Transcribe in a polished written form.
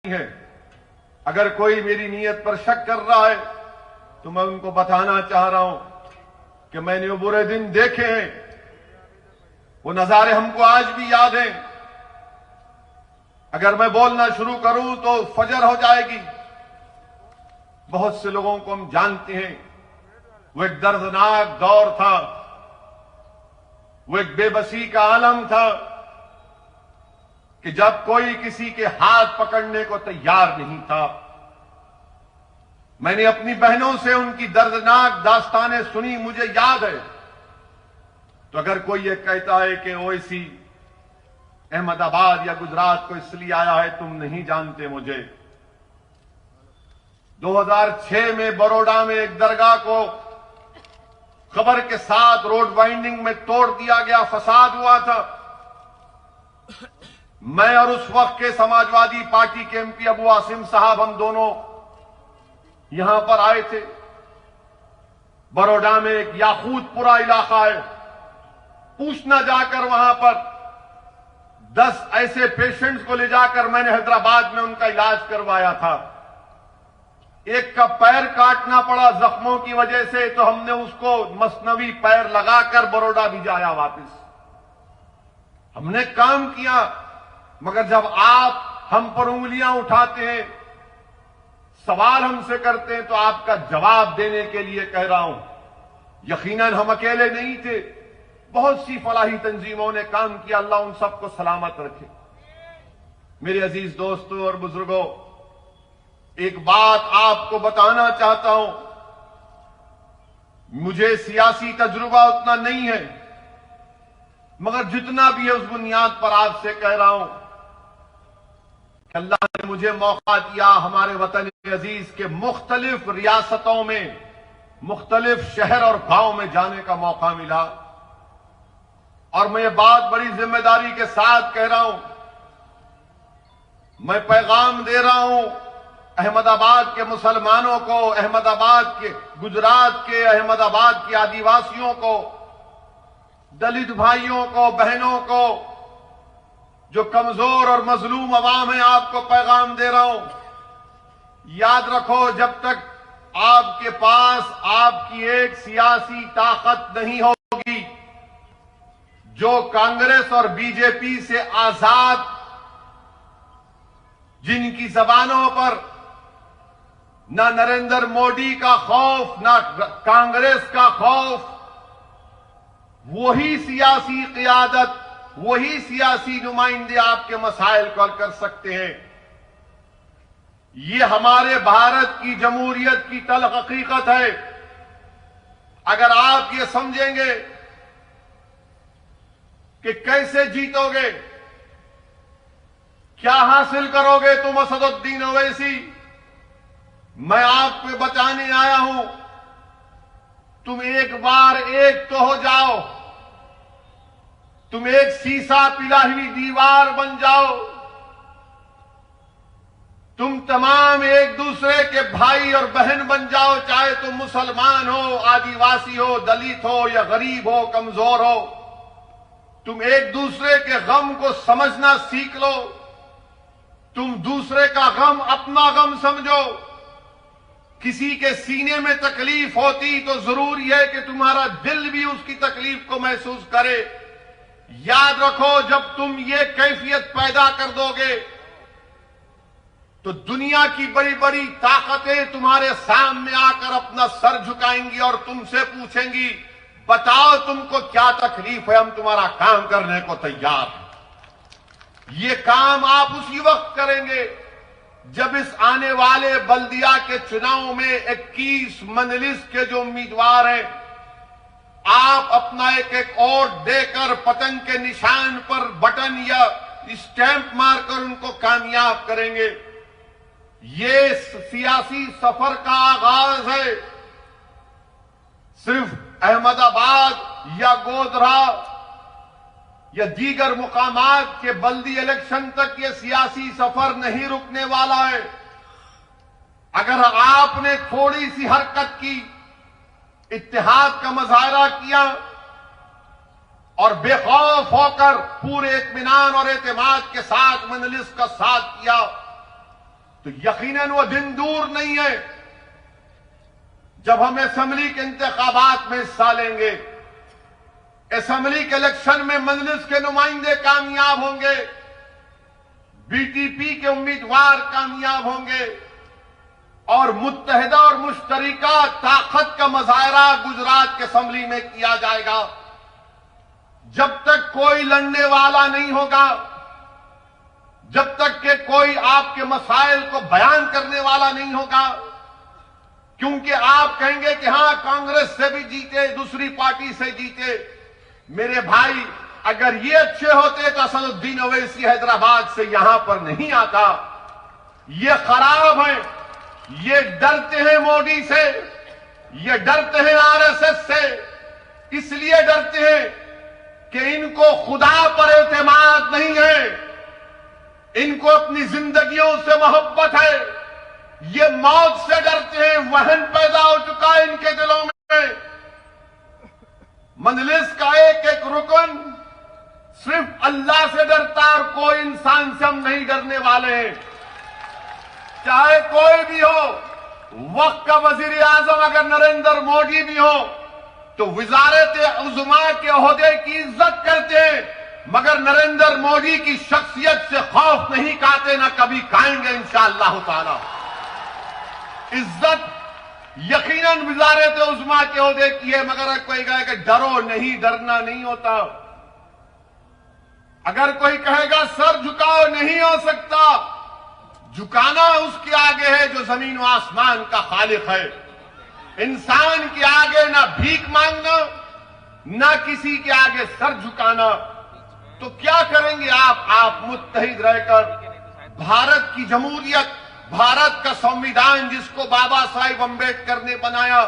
ہے۔ اگر کوئی میری نیت پر شک کر رہا ہے تو میں ان کو بتانا چاہ رہا ہوں کہ میں نے وہ برے دن دیکھے ہیں، وہ نظارے ہم کو آج بھی یاد ہیں۔ اگر میں بولنا شروع کروں تو فجر ہو جائے گی۔ بہت سے لوگوں کو ہم جانتے ہیں، وہ ایک دردناک دور تھا، وہ ایک بے بسی کا عالم تھا کہ جب کوئی کسی کے ہاتھ پکڑنے کو تیار نہیں تھا۔ میں نے اپنی بہنوں سے ان کی دردناک داستانیں سنی، مجھے یاد ہے۔ تو اگر کوئی یہ کہتا ہے کہ اویسی احمد آباد یا گجرات کو اس لیے آیا ہے، تم نہیں جانتے مجھے۔ 2006 میں بروڈا میں ایک درگاہ کو خبر کے ساتھ روڈ وائنڈنگ میں توڑ دیا گیا، فساد ہوا تھا۔ میں اور اس وقت کے سماجوادی پارٹی کے ایم پی ابو عاصم صاحب، ہم دونوں یہاں پر آئے تھے۔ بروڈا میں ایک یاقوت پورا علاقہ ہے، پوچھنا جا کر وہاں پر 10 ایسے پیشنٹس کو لے جا کر میں نے حیدرآباد میں ان کا علاج کروایا تھا۔ ایک کا پیر کاٹنا پڑا زخموں کی وجہ سے، تو ہم نے اس کو مصنوعی پیر لگا کر بروڈا بھیجایا واپس۔ ہم نے کام کیا، مگر جب آپ ہم پر انگلیاں اٹھاتے ہیں، سوال ہم سے کرتے ہیں، تو آپ کا جواب دینے کے لیے کہہ رہا ہوں۔ یقیناً ہم اکیلے نہیں تھے، بہت سی فلاحی تنظیموں نے کام کیا، اللہ ان سب کو سلامت رکھے۔ میرے عزیز دوستوں اور بزرگوں، ایک بات آپ کو بتانا چاہتا ہوں، مجھے سیاسی تجربہ اتنا نہیں ہے، مگر جتنا بھی ہے اس بنیاد پر آپ سے کہہ رہا ہوں کہ اللہ نے مجھے موقع دیا ہمارے وطن عزیز کے مختلف ریاستوں میں، مختلف شہر اور گاؤں میں جانے کا موقع ملا، اور میں یہ بات بڑی ذمہ داری کے ساتھ کہہ رہا ہوں۔ میں پیغام دے رہا ہوں احمد آباد کے مسلمانوں کو، احمد آباد کے، گجرات کے، احمد آباد کے آدیواسیوں کو، دلت بھائیوں کو، بہنوں کو، جو کمزور اور مظلوم عوام ہیں، آپ کو پیغام دے رہا ہوں۔ یاد رکھو، جب تک آپ کے پاس آپ کی ایک سیاسی طاقت نہیں ہوگی جو کانگریس اور بی جے پی سے آزاد، جن کی زبانوں پر نہ نریندر مودی کا خوف، نہ کانگریس کا خوف، وہی سیاسی قیادت، وہی سیاسی نمائندے آپ کے مسائل کو حل کر سکتے ہیں۔ یہ ہمارے بھارت کی جمہوریت کی تلخ حقیقت ہے۔ اگر آپ یہ سمجھیں گے کہ کیسے جیتو گے، کیا حاصل کرو گے تم اسد الدین اویسی، میں آپ کو بتانے آیا ہوں، تم ایک بار ایک تو ہو جاؤ، تم ایک سیسا پلا ہوئی دیوار بن جاؤ، تم تمام ایک دوسرے کے بھائی اور بہن بن جاؤ، چاہے تم مسلمان ہو، آدیواسی ہو، دلت ہو یا غریب ہو، کمزور ہو، تم ایک دوسرے کے غم کو سمجھنا سیکھ لو، تم دوسرے کا غم اپنا غم سمجھو۔ کسی کے سینے میں تکلیف ہوتی تو ضروری ہے کہ تمہارا دل بھی اس کی تکلیف کو محسوس کرے۔ یاد رکھو، جب تم یہ کیفیت پیدا کر دو گے تو دنیا کی بڑی بڑی طاقتیں تمہارے سامنے آ کر اپنا سر جھکائیں گی اور تم سے پوچھیں گی، بتاؤ تم کو کیا تکلیف ہے، ہم تمہارا کام کرنے کو تیار ہیں۔ یہ کام آپ اسی وقت کریں گے جب اس آنے والے بلدیہ کے چناؤ میں 21 مجلس کے جو امیدوار ہیں، آپ اپنا ایک ایک ووٹ دے کر پتنگ کے نشان پر بٹن یا اسٹیمپ مار کر ان کو کامیاب کریں گے۔ یہ سیاسی سفر کا آغاز ہے۔ صرف احمد آباد یا گودھرا یا دیگر مقامات کے بلدی الیکشن تک یہ سیاسی سفر نہیں رکنے والا ہے۔ اگر آپ نے تھوڑی سی حرکت کی، اتحاد کا مظاہرہ کیا اور بے خوف ہو کر پورے اطمینان اور اعتماد کے ساتھ مجلس کا ساتھ کیا، تو یقیناً وہ دن دور نہیں ہے جب ہم اسمبلی کے انتخابات میں حصہ لیں گے، اسمبلی کے الیکشن میں مجلس کے نمائندے کامیاب ہوں گے، بی ٹی پی کے امیدوار کامیاب ہوں گے، اور متحدہ اور مشترکہ طاقت کا مظاہرہ گجرات کے اسمبلی میں کیا جائے گا۔ جب تک کوئی لڑنے والا نہیں ہوگا، جب تک کہ کوئی آپ کے مسائل کو بیان کرنے والا نہیں ہوگا، کیونکہ آپ کہیں گے کہ ہاں کانگریس سے بھی جیتے، دوسری پارٹی سے جیتے۔ میرے بھائی، اگر یہ اچھے ہوتے تو اسد الدین اویسی حیدرآباد سے یہاں پر نہیں آتا۔ یہ خراب ہیں، یہ ڈرتے ہیں مودی سے، یہ ڈرتے ہیں آر ایس ایس سے، اس لیے ڈرتے ہیں کہ ان کو خدا پر اعتماد نہیں ہے، ان کو اپنی زندگیوں سے محبت ہے، یہ موت سے ڈرتے ہیں، وہن پیدا ہو چکا ہے ان کے دلوں میں۔ مجلس کا ایک ایک رکن صرف اللہ سے ڈرتا ہے اور کوئی انسان سے ہم نہیں ڈرنے والے ہیں، چاہے کوئی بھی ہو۔ وقت کا وزیر اعظم اگر نریندر مودی بھی ہو تو وزارت عظما کے عہدے کی عزت کرتے ہیں، مگر نریندر مودی کی شخصیت سے خوف نہیں کھاتے، نہ کبھی کھائیں گے انشاءاللہ تعالی۔ عزت یقیناً وزارت عظما کے عہدے کی ہے، مگر اگر کوئی کہے کہ ڈرو نہیں، ڈرنا نہیں ہوتا۔ اگر کوئی کہے گا سر جھکاؤ، نہیں ہو سکتا۔ جھکانا اس کے آگے ہے جو زمین و آسمان کا خالق ہے۔ انسان کے آگے نہ بھیک مانگنا، نہ کسی کے آگے سر جھکانا۔ تو کیا کریں گے آپ متحد رہ کر بھارت کی جمہوریت، بھارت کا سنویدھان جس کو بابا صاحب امبیڈکر نے بنایا،